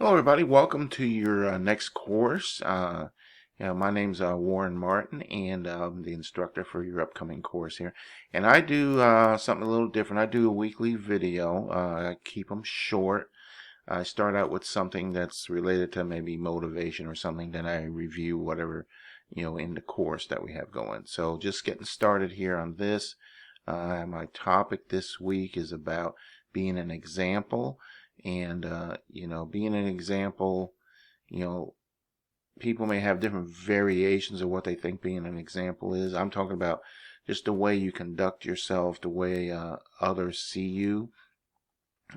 Hello, everybody. Welcome to your next course. My name's Warren Martin, and I'm the instructor for your upcoming course here. And I do something a little different. I do a weekly video. I keep them short. I start out with something that's related to maybe motivation or something, then I review whatever, in the course that we have going. So just getting started here on this. My topic this week is about being an example. And, being an example, you know, people may have different variations of what they think being an example is. I'm talking about just the way you conduct yourself, the way others see you.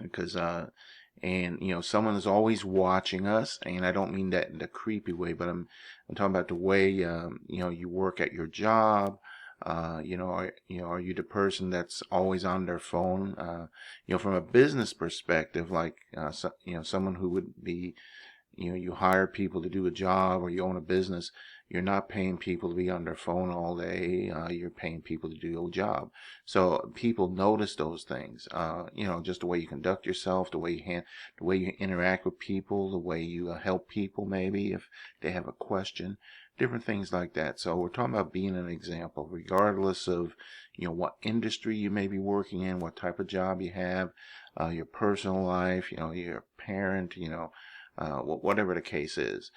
Because, someone is always watching us, and I don't mean that in a creepy way, but I'm talking about the way, you work at your job. Are you the person that's always on their phone? From a business perspective, like, someone who would be, you hire people to do a job, or you own a business. You're not paying people to be on their phone all day. You're paying people to do your job. So people notice those things. Just the way you conduct yourself, the way you interact with people, the way you help people, maybe if they have a question, different things like that. So we're talking about being an example, regardless of what industry you may be working in, what type of job you have, your personal life, you're a parent, whatever the case is.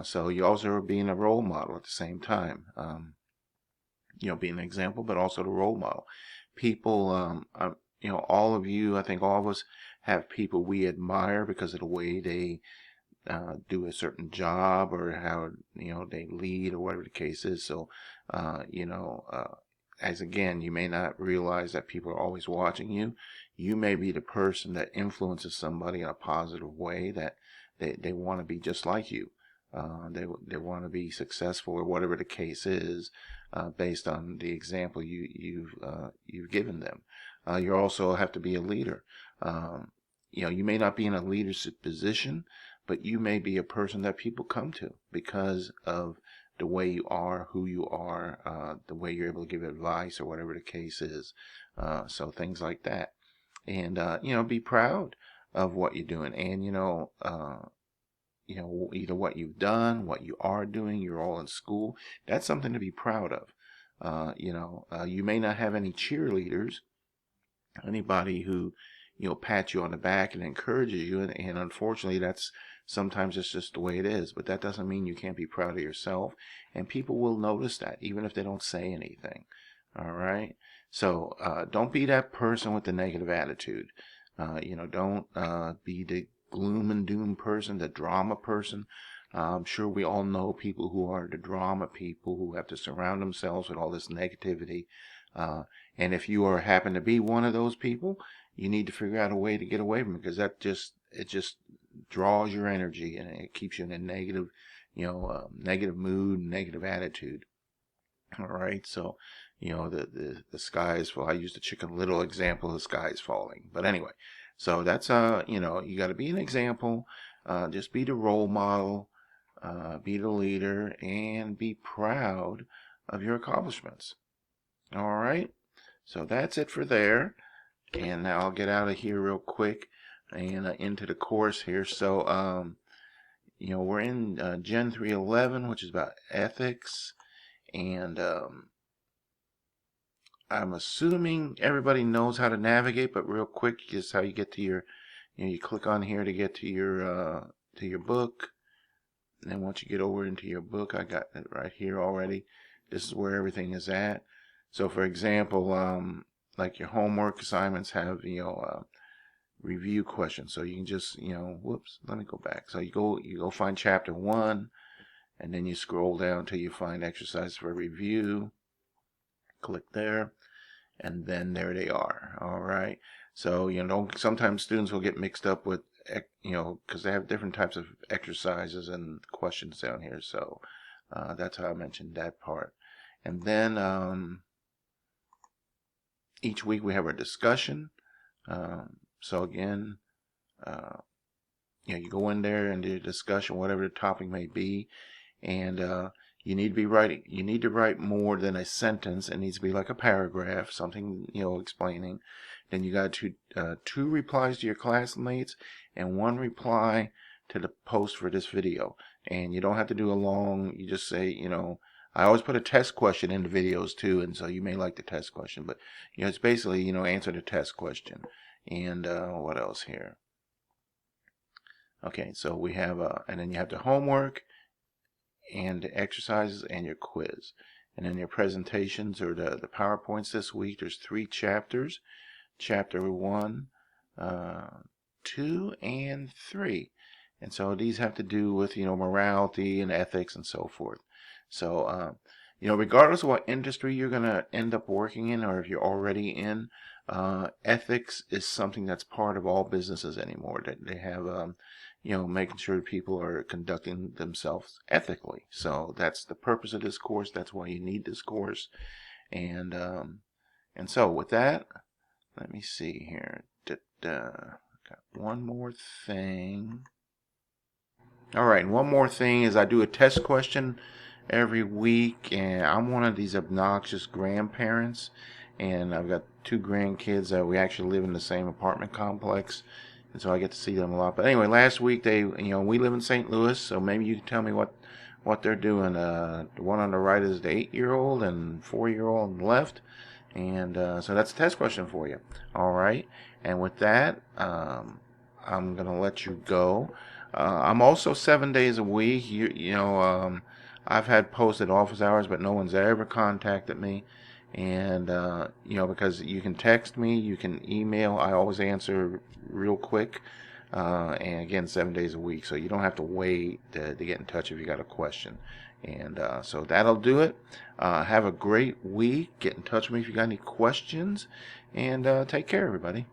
So you also are being a role model at the same time. Being an example, but also the role model. People, all of you, I think all of us have people we admire because of the way they do a certain job, or how, they lead, or whatever the case is. So, as again, you may not realize that people are always watching you. You may be the person that influences somebody in a positive way, that they want to be just like you. They want to be successful, or whatever the case is, based on the example you've given them. You also have to be a leader. You may not be in a leadership position, but you may be a person that people come to because of the way you are, who you are, the way you're able to give advice, or whatever the case is. So things like that. And, be proud of what you're doing. And, either what you've done, what you are doing, you're all in school. That's something to be proud of. You may not have any cheerleaders, anybody who, pats you on the back and encourages you. And unfortunately, sometimes it's just the way it is. But that doesn't mean you can't be proud of yourself. And people will notice that, even if they don't say anything. All right? So don't be that person with the negative attitude. Don't be the gloom and doom person, the drama person. I'm sure we all know people who are the drama people, who have to surround themselves with all this negativity. And if you happen to be one of those people, you need to figure out a way to get away from it, because it just draws your energy, and it keeps you in a negative, negative mood, negative attitude. All right, so the sky is falling. I used the Chicken Little example. The sky is falling, but anyway. So that's you got to be an example. Just be the role model, be the leader, and be proud of your accomplishments. All right. So that's it for there. And now I'll get out of here real quick and into the course here. So we're in Gen 311, which is about ethics, and I'm assuming everybody knows how to navigate, but real quick, just how you get to your, you click on here to get to your book. And then once you get over into your book, I got it right here already. This is where everything is at. So for example, like your homework assignments have, review questions. So you can just, whoops, let me go back. So you go find chapter 1, and then you scroll down till you find exercise for review. Click there. And then there they are. All right. So, sometimes students will get mixed up with, because they have different types of exercises and questions down here. So that's how I mentioned that part. And then each week we have our discussion. So again, you go in there and do a discussion, whatever the topic may be. And you need to be writing. You need to write more than a sentence. It needs to be like a paragraph, something, explaining. Then you got two replies to your classmates and one reply to the post for this video. And you don't have to do a long, you just say, I always put a test question in the videos too, and so you may like the test question, but it's basically, answer the test question. And what else here? Okay, so we have, and then you have the homework and the exercises and your quiz. And then your presentations or the PowerPoints this week, there's 3 chapters. Chapter 1, 2, and 3. And so these have to do with, morality and ethics and so forth. So, regardless of what industry you're going to end up working in, or if you're already in, ethics is something that's part of all businesses anymore. That they have, making sure people are conducting themselves ethically. So that's the purpose of this course. That's why you need this course. And so with that, let me see here. Got one more thing. All right, one more thing is I do a test question every week, and I'm one of these obnoxious grandparents, and I've got 2 grandkids that we actually live in the same apartment complex, and so I get to see them a lot. But anyway, last week we live in St. Louis, so maybe you can tell me what they're doing. The one on the right is the 8-year-old and 4-year-old on the left. And so that's a test question for you. All right. And with that, I'm going to let you go. I'm also 7 days a week. I've had posted office hours, but no one's ever contacted me. And, because you can text me, you can email. I always answer real quick. And again, 7 days a week. So you don't have to wait to get in touch if you got a question. And so that'll do it. Have a great week. Get in touch with me if you got any questions. And take care, everybody.